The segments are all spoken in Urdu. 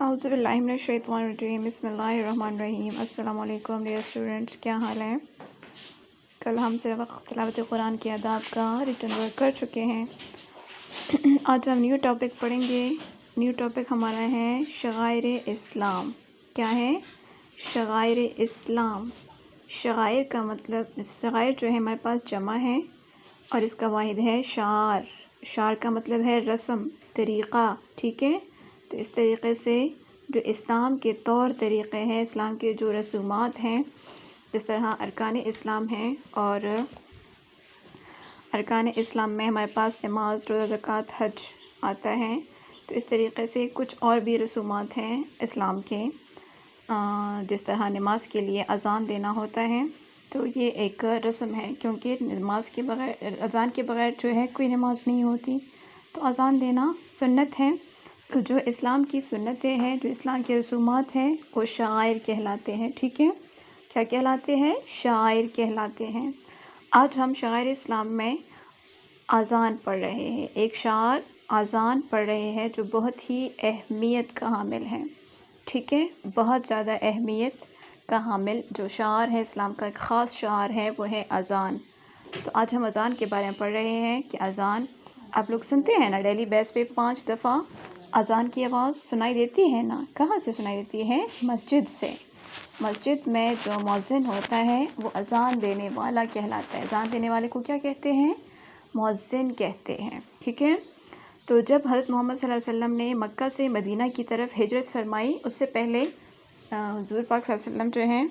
اعوذ باللہ من الشیطان الرجیم بسم اللہ الرحمن الرحیم۔ السلام علیکم ڈیئر اسٹوڈنٹس، کیا حال ہے؟ کل ہم صرف تلاوت قرآن کے آداب کا ریٹن ورک کر چکے ہیں۔ آج ہم نیو ٹاپک پڑھیں گے۔ نیو ٹاپک ہمارا ہے شعائر اسلام۔ کیا ہے؟ شعائر اسلام۔ شعائر کا مطلب، شعائر جو ہے ہمارے پاس جمع ہے اور اس کا واحد ہے شعار۔ شعار کا مطلب ہے رسم، طریقہ، ٹھیک ہے؟ تو اس طریقے سے جو اسلام کے طور طریقے ہیں، اسلام کے جو رسومات ہیں، جس طرح ارکان اسلام ہیں، اور ارکان اسلام میں ہمارے پاس نماز، روزہ، زکوٰۃ، حج آتا ہے، تو اس طریقے سے کچھ اور بھی رسومات ہیں اسلام کے، جس طرح نماز کے لیے اذان دینا ہوتا ہے، تو یہ ایک رسم ہے، کیونکہ نماز کے بغیر، اذان کے بغیر جو ہے کوئی نماز نہیں ہوتی، تو اذان دینا سنت ہے۔ تو جو اسلام کی سنتیں ہیں، جو اسلام کے رسومات ہیں، وہ شعائر کہلاتے ہیں، ٹھیک ہے؟ کیا کہلاتے ہیں؟ شعائر کہلاتے ہیں۔ آج ہم شعائر اسلام میں اذان پڑھ رہے ہیں۔ ایک شعار اذان پڑھ رہے ہیں جو بہت ہی اہمیت کا حامل ہے، ٹھیک ہے؟ بہت زیادہ اہمیت کا حامل جو شعار ہے، اسلام کا ایک خاص شعار ہے، وہ ہے اذان۔ تو آج ہم اذان کے بارے میں پڑھ رہے ہیں کہ اذان آپ لوگ سنتے ہیں نا ڈیلی بیس پہ 5 دفعہ اذان کی آواز سنائی دیتی ہے نا؟ کہاں سے سنائی دیتی ہے؟ مسجد سے۔ مسجد میں جو مؤذن ہوتا ہے وہ اذان دینے والا کہلاتا ہے۔ اذان دینے والے کو کیا کہتے ہیں؟ مؤذن کہتے ہیں، ٹھیک ہے؟ تو جب حضرت محمد صلی اللہ علیہ وسلم نے مکہ سے مدینہ کی طرف ہجرت فرمائی، اس سے پہلے حضور پاک صلی اللہ علیہ وسلم جو ہیں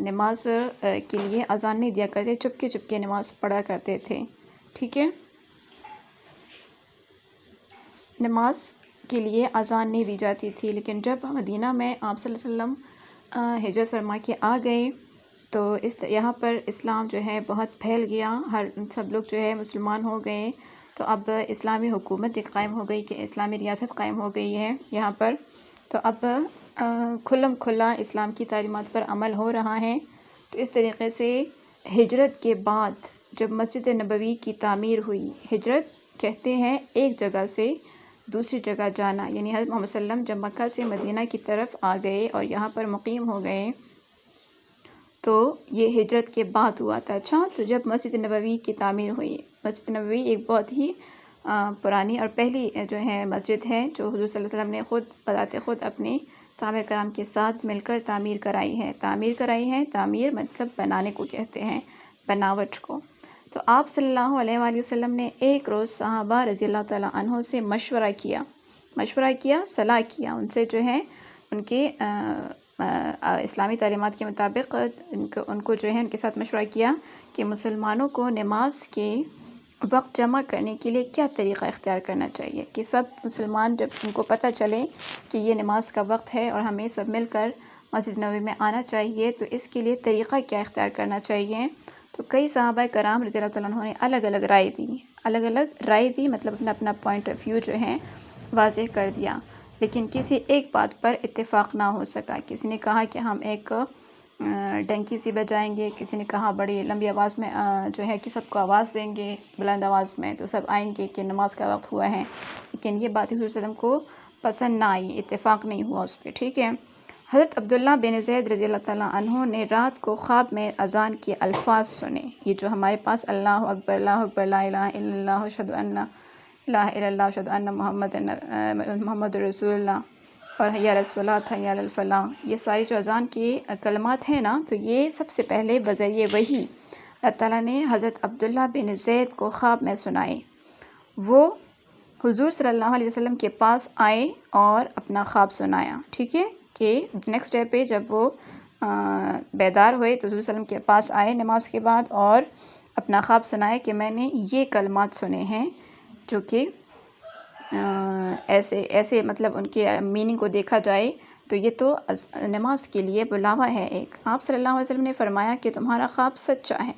نماز کے لیے اذان نہیں دیا کرتے، چپکے چپکے نماز پڑھا کرتے تھے، ٹھیک ہے؟ نماز کے لیے اذان نہیں دی جاتی تھی، لیکن جب مدینہ میں آپ صلی اللہ علیہ وسلم ہجرت فرما کے آ گئے تو یہاں پر اسلام جو ہے بہت پھیل گیا، سب لوگ جو ہے مسلمان ہو گئے، تو اب اسلامی حکومت ایک قائم ہو گئی، کہ اسلامی ریاست قائم ہو گئی ہے یہاں پر، تو اب کھلم کھلا اسلام کی تعلیمات پر عمل ہو رہا ہے۔ تو اس طریقے سے ہجرت کے بعد جب مسجد نبوی کی تعمیر ہوئی، ہجرت کہتے ہیں ایک جگہ سے دوسری جگہ جانا، یعنی حضرت محمد صلی اللہ علیہ وسلم جب مکہ سے مدینہ کی طرف آ گئے اور یہاں پر مقیم ہو گئے تو یہ ہجرت کے بعد ہوا تھا۔ اچھا، تو جب مسجد نبوی کی تعمیر ہوئی، مسجد نبوی ایک بہت ہی پرانی اور پہلی جو ہے مسجد ہے، جو حضور صلی اللہ علیہ وسلم نے خود بذات خود اپنے صحابہ کرام کے ساتھ مل کر تعمیر کرائی ہے۔ تعمیر مطلب بنانے کو کہتے ہیں، بناوٹ کو۔ تو آپ صلی اللہ علیہ وآلہ وسلم نے ایک روز صحابہ رضی اللہ تعالیٰ عنہ سے مشورہ کیا، صلاح کیا، ان سے جو ہے ان کے اسلامی تعلیمات کے مطابق ان کو جو ہے ان کے ساتھ مشورہ کیا کہ مسلمانوں کو نماز کے وقت جمع کرنے کے لیے کیا طریقہ اختیار کرنا چاہیے، کہ سب مسلمان جب ان کو پتہ چلے کہ یہ نماز کا وقت ہے اور ہمیں سب مل کر مسجد نبوی میں آنا چاہیے، تو اس کے لیے طریقہ کیا اختیار کرنا چاہیے۔ تو کئی صحابہ کرام رضی اللہ تعالیٰ عنہ نے الگ الگ رائے دی، مطلب اپنا اپنا پوائنٹ آف ویو جو ہے واضح کر دیا، لیکن کسی ایک بات پر اتفاق نہ ہو سکا۔ کسی نے کہا کہ ہم ایک ڈنکی سی بجائیں گے، کسی نے کہا بڑی لمبی آواز میں جو ہے کہ سب کو آواز دیں گے بلند آواز میں، تو سب آئیں گے کہ نماز کا وقت ہوا ہے، لیکن یہ بات حضور صلی اللہ علیہ وسلم کو پسند نہ آئی، اتفاق نہیں ہوا اس پہ، ٹھیک ہے؟ حضرت عبداللہ بن زید رضی اللہ تعالیٰ عنہ نے رات کو خواب میں اذان کے الفاظ سنے، یہ جو ہمارے پاس اللہ اکبر لا الہ الا اللہ اشہد ان لا الہ الا اللہ اشہد ان محمد رسول اللہ اور حی علی الصلاۃ حی علی الفلاح، یہ ساری جو اذان کی کلمات ہیں نا، تو یہ سب سے پہلے بذریعہ وحی اللہ تعالیٰ نے حضرت عبداللہ بن زید کو خواب میں سنائے۔ وہ حضور صلی اللہ علیہ وسلم کے پاس آئے اور اپنا خواب سنایا، ٹھیک ہے؟ کہ نیکسٹ ڈے پہ جب وہ بیدار ہوئے تو حضور صلی اللہ علیہ وسلم کے پاس آئے نماز کے بعد اور اپنا خواب سنایا کہ میں نے یہ کلمات سنے ہیں، جو کہ ایسے مطلب ان کے میننگ کو دیکھا جائے تو یہ تو نماز کے لیے بلاوا ہے ایک۔ آپ صلی اللہ علیہ وسلم نے فرمایا کہ تمہارا خواب سچا ہے،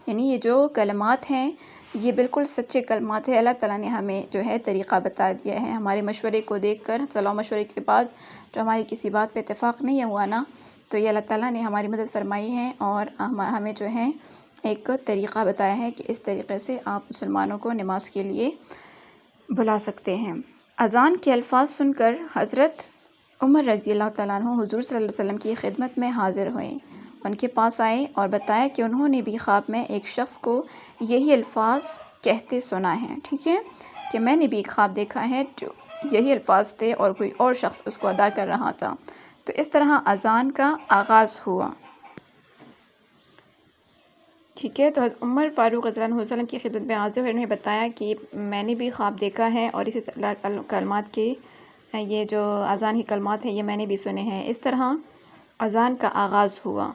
یعنی یہ جو کلمات ہیں یہ بالکل سچے کلمات ہیں، اللہ تعالیٰ نے ہمیں جو ہے طریقہ بتا دیا ہے، ہمارے مشورے کو دیکھ کر، صلاح مشورے کے بعد جو ہماری کسی بات پہ اتفاق نہیں ہوا نا، تو یہ اللہ تعالیٰ نے ہماری مدد فرمائی ہے اور ہمیں جو ہے ایک طریقہ بتایا ہے کہ اس طریقے سے آپ مسلمانوں کو نماز کے لیے بلا سکتے ہیں۔ اذان کے الفاظ سن کر حضرت عمر رضی اللہ تعالیٰ عنہ حضور صلی اللہ علیہ وسلم کی خدمت میں حاضر ہوئے، ان کے پاس آئے اور بتایا کہ انہوں نے بھی خواب میں ایک شخص کو یہی الفاظ کہتے سنا ہے، ٹھیک ہے، کہ میں نے بھی ایک خواب دیکھا ہے جو یہی الفاظ تھے اور کوئی اور شخص اس کو ادا کر رہا تھا۔ تو اس طرح اذان کا آغاز ہوا، ٹھیک ہے۔ تو عمر فاروق رضی اللہ عنہ وسلم کی خدمت میں حاضر ہوئے، انہوں نے بتایا کہ میں نے بھی خواب دیکھا ہے اور اسی طرح کلمات کے یہ جو اذان کی کلمات ہیں یہ میں نے بھی سنے ہیں، اس طرح اذان کا آغاز ہوا،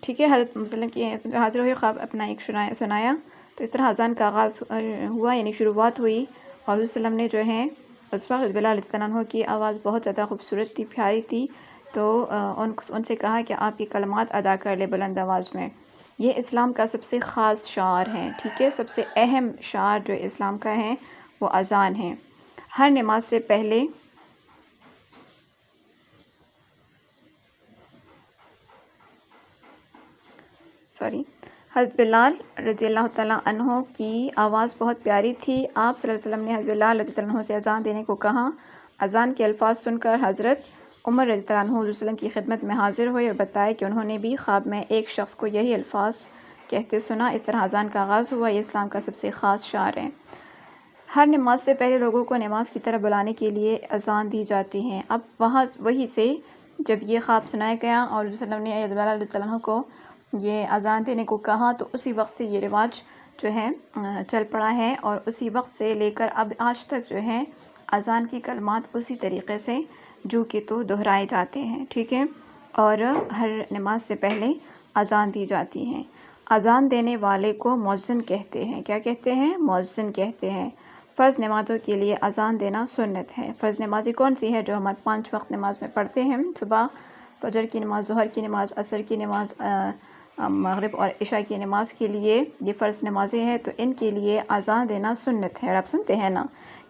ٹھیک ہے۔ حضرت وسلم کی حاضر ہوئے، خواب اپنا ایک سنایا، تو اس طرح اذان کا آغاز ہوا، یعنی شروعات ہوئی، اور حضور صلی اللہ علیہ وسلم نے جو ہے اس وقت بلال رضی اللہ عنہ کی آواز بہت زیادہ خوبصورت تھی، پیاری تھی، تو ان سے کہا کہ آپ یہ کلمات ادا کر لے بلند آواز میں۔ یہ اسلام کا سب سے خاص شعار ہے، ٹھیک ہے، سب سے اہم شعار جو اسلام کا ہے وہ اذان ہے۔ ہر نماز سے پہلے حضرت بلال رضی اللہ تعالیٰ عنہ کی آواز بہت پیاری تھی، آپ صلی اللہ علیہ وسلم نے حضرت بلال رضی اللہ عنہ سے اذان دینے کو کہا۔ اذان کے الفاظ سن کر حضرت عمر رضی اللہ عنہ حضور صلی اللہ علیہ وسلم کی خدمت میں حاضر ہوئے اور بتایا کہ انہوں نے بھی خواب میں ایک شخص کو یہی الفاظ کہتے سنا، اس طرح اذان کا آغاز ہوا، یہ اسلام کا سب سے خاص شعار ہے۔ ہر نماز سے پہلے لوگوں کو نماز کی طرف بلانے کے لیے اذان دی جاتی ہے۔ اب وہی سے جب یہ خواب سنایا گیا اور حضور صلی اللہ علیہ وسلم نے حضرت بلال رضی اللہ عنہ کو یہ اذان دینے کو کہا، تو اسی وقت سے یہ رواج جو ہے چل پڑا ہے، اور اسی وقت سے لے کر اب آج تک جو ہے اذان کی کلمات اسی طریقے سے جو کہ تو دہرائے جاتے ہیں، ٹھیک ہے، اور ہر نماز سے پہلے اذان دی جاتی ہے۔ اذان دینے والے کو مؤذن کہتے ہیں، کیا کہتے ہیں؟ مؤذن کہتے ہیں۔ فرض نمازوں کے لیے اذان دینا سنت ہے۔ فرض نمازیں کون سی ہے جو ہمارے 5 وقت نماز میں پڑھتے ہیں؟ صبح فجر کی نماز، ظہر کی نماز، عصر کی نماز، مغرب اور عشاء کی نماز کے لیے یہ فرض نمازیں ہیں، تو ان کے لیے اذان دینا سنت ہے۔ اور آپ سنتے ہیں نا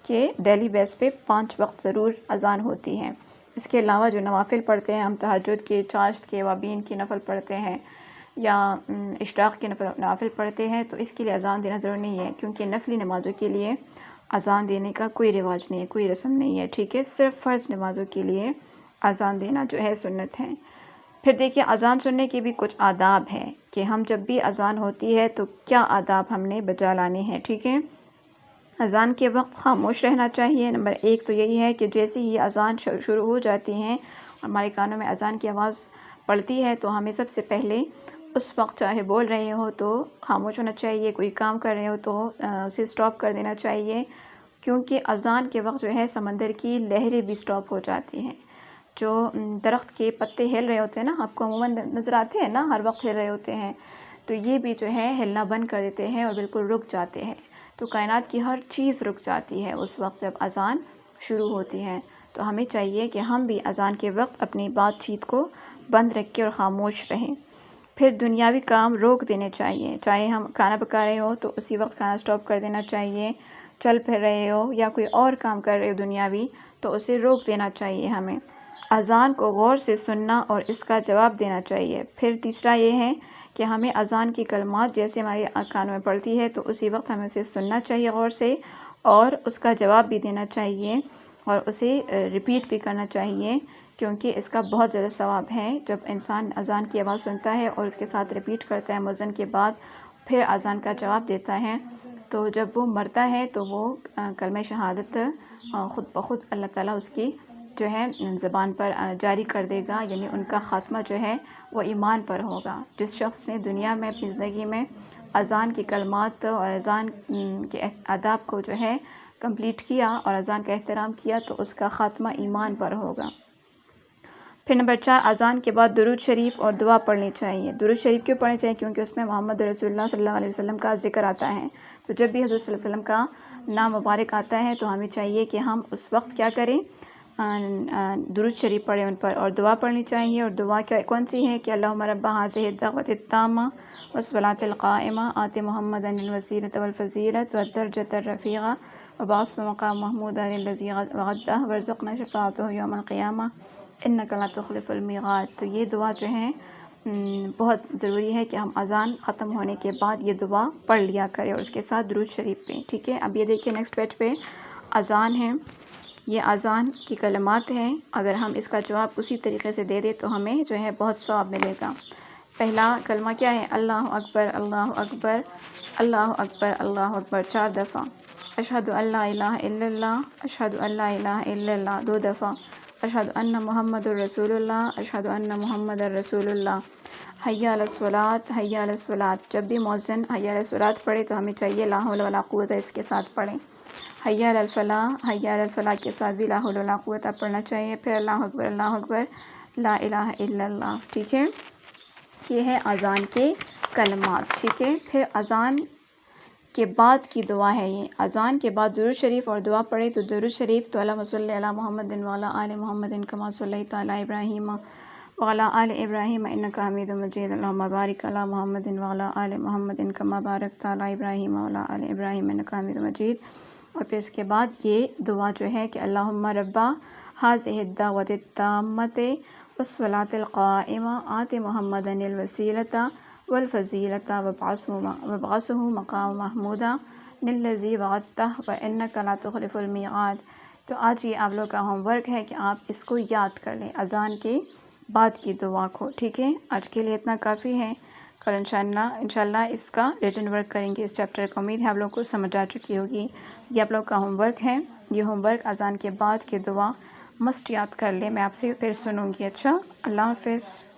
کہ ڈیلی بیس پہ 5 وقت ضرور اذان ہوتی ہے۔ اس کے علاوہ جو نوافل پڑھتے ہیں، ہم تہجد کے، چاشت کے، وابین کی نفل پڑھتے ہیں یا اشراق کے نوافل پڑھتے ہیں، تو اس کے لیے اذان دینا ضروری نہیں ہے، کیونکہ نفلی نمازوں کے لیے اذان دینے کا کوئی رواج نہیں ہے، کوئی رسم نہیں ہے، ٹھیک ہے، صرف فرض نمازوں کے لیے اذان دینا جو ہے سنت ہے۔ پھر دیکھیے اذان سننے کے بھی کچھ آداب ہیں کہ ہم جب بھی اذان ہوتی ہے تو کیا آداب ہم نے بجا لانے ہیں، ٹھیک ہے۔ اذان کے وقت خاموش رہنا چاہیے۔ نمبر 1 تو یہی ہے کہ جیسے ہی اذان شروع ہو جاتی ہیں، ہمارے کانوں میں اذان کی آواز پڑتی ہے، تو ہمیں سب سے پہلے اس وقت چاہے بول رہے ہو تو خاموش ہونا چاہیے، کوئی کام کر رہے ہو تو اسے سٹاپ کر دینا چاہیے، کیونکہ اذان کے وقت جو ہے سمندر کی لہریں بھی سٹاپ ہو جاتی ہیں۔ جو درخت کے پتے ہل رہے ہوتے ہیں نا، آپ کو عموماً نظر آتے ہیں نا، ہر وقت ہل رہے ہوتے ہیں، تو یہ بھی جو ہے ہلنا بند کر دیتے ہیں اور بالکل رک جاتے ہیں۔ تو کائنات کی ہر چیز رک جاتی ہے اس وقت جب اذان شروع ہوتی ہے۔ تو ہمیں چاہیے کہ ہم بھی اذان کے وقت اپنی بات چیت کو بند رکھ کے اور خاموش رہیں۔ پھر دنیاوی کام روک دینے چاہیے، چاہے ہم کھانا پکا رہے ہو تو اسی وقت کھانا سٹاپ کر دینا چاہیے، چل پھر رہے ہو یا کوئی اور کام کر رہے ہو دنیاوی تو اسے روک دینا چاہیے ہمیں۔ اذان کو غور سے سننا اور اس کا جواب دینا چاہیے۔ پھر تیسرا یہ ہے کہ ہمیں اذان کی کلمات جیسے ہمارے کانوں میں پڑتی ہے تو اسی وقت ہمیں اسے سننا چاہیے غور سے، اور اس کا جواب بھی دینا چاہیے اور اسے ریپیٹ بھی کرنا چاہیے، کیونکہ اس کا بہت زیادہ ثواب ہے جب انسان اذان کی آواز سنتا ہے اور اس کے ساتھ ریپیٹ کرتا ہے مؤذن کے بعد، پھر اذان کا جواب دیتا ہے، تو جب وہ مرتا ہے تو وہ کلمہ شہادت خود بخود اللہ تعالیٰ اس کی جو ہے زبان پر جاری کر دے گا، یعنی ان کا خاتمہ جو ہے وہ ایمان پر ہوگا۔ جس شخص نے دنیا میں اپنی زندگی میں اذان کی کلمات اور اذان کے آداب کو جو ہے کمپلیٹ کیا اور اذان کا احترام کیا تو اس کا خاتمہ ایمان پر ہوگا۔ پھر نمبر 4، اذان کے بعد درود شریف اور دعا پڑھنی چاہیے۔ درود شریف کیوں پڑھنی چاہیے؟ کیونکہ اس میں محمد رسول اللہ صلی اللہ علیہ وسلم کا ذکر آتا ہے، تو جب بھی حضور صلی اللہ علیہ وسلم کا نام مبارک آتا ہے تو ہمیں چاہیے کہ ہم اس وقت کیا کریں؟ درود شریف پڑھیں ان پر، اور دعا پڑھنی چاہیے۔ اور دعا کون سی ہے کہ اللہم رب هذه الدعوة التامة والصلاة القائمة آت محمدا الوسیلة والفضیلة والدرجة الرفیعة وبعثه مقام محمودا الذی وعدته وارزقنا شفاعته یوم القیامة انک لا تخلف الميعاد۔ تو یہ دعا جو ہے بہت ضروری ہے کہ ہم اذان ختم ہونے کے بعد یہ دعا پڑھ لیا کریں اور اس کے ساتھ درود شریف پہ، ٹھیک ہے۔ اب یہ دیکھیں نیکسٹ پیج پہ اذان ہے، یہ اذان کی کلمات ہیں، اگر ہم اس کا جواب اسی طریقے سے دے دیں تو ہمیں جو ہے بہت ثواب ملے گا۔ پہلا کلمہ کیا ہے؟ اللہ اکبر اللہ اکبر اللہ اکبر اللہ اکبر 4 دفعہ۔ اشہد ان لا الہ الا اللہ اشہد ان لا الہ الا اللہ 2 دفعہ۔ اشہد ان محمد الرسول اللہ اشہد ان محمد الرسول اللہ۔ حی علی الصلاۃ حی علی الصلاۃ، جب بھی مؤذن حی علی الصلاۃ پڑھے تو ہمیں چاہیے لا حول ولا قوت اس کے ساتھ پڑھیں۔ حی علی الفلاح حی علی الفلاح کے ساتھ بھی لا حول ولا قوت پڑھنا چاہیے۔ پھر اللہ اکبر لا الہ الا اللہ، ٹھیک ہے؟ یہ ہے اذان کے کلمات، ٹھیک ہے؟ پھر اذان کے بعد کی دعا ہے یہ۔ اذان کے بعد درود شریف اور دعا پڑھے تو درود شریف تو اللہم صلی علی محمد وعلی آل محمد کما صلیت علی ابراہیم وعلی آل ابراہیم انک حمید مجید، اللہم بارک علی محمد وعلی آل محمد کما بارکت علی ابراہیم وعلی آل ابراہیم انک حمید مجید۔ اور پھر اس کے بعد یہ دعا جو ہے کہ اللہم ربا ھذہ الدعوۃ التامۃ والصلاۃ القائمہ آت محمدا الوسیلۃ والفضیلۃ وابعثہ مقام محمودا الذی وعدتہ وانک لا تخلف المیعاد۔ تو آج یہ آپ لوگ کا ہوم ورک ہے کہ آپ اس کو یاد کر لیں، اذان کے بعد کی دعا کو، ٹھیک ہے؟ آج کے لیے اتنا کافی ہے، کل انشاءاللہ اس کا ریویژن ورک کریں گے اس چیپٹر کو۔ امید ہے آپ لوگ کو سمجھ آ چکی ہوگی۔ یہ آپ لوگ کا ہوم ورک ہے، یہ ہوم ورک اذان کے بعد کی دعا مسٹ یاد کر لیں۔ میں آپ سے پھر سنوں گی، اچھا؟ اللہ حافظ۔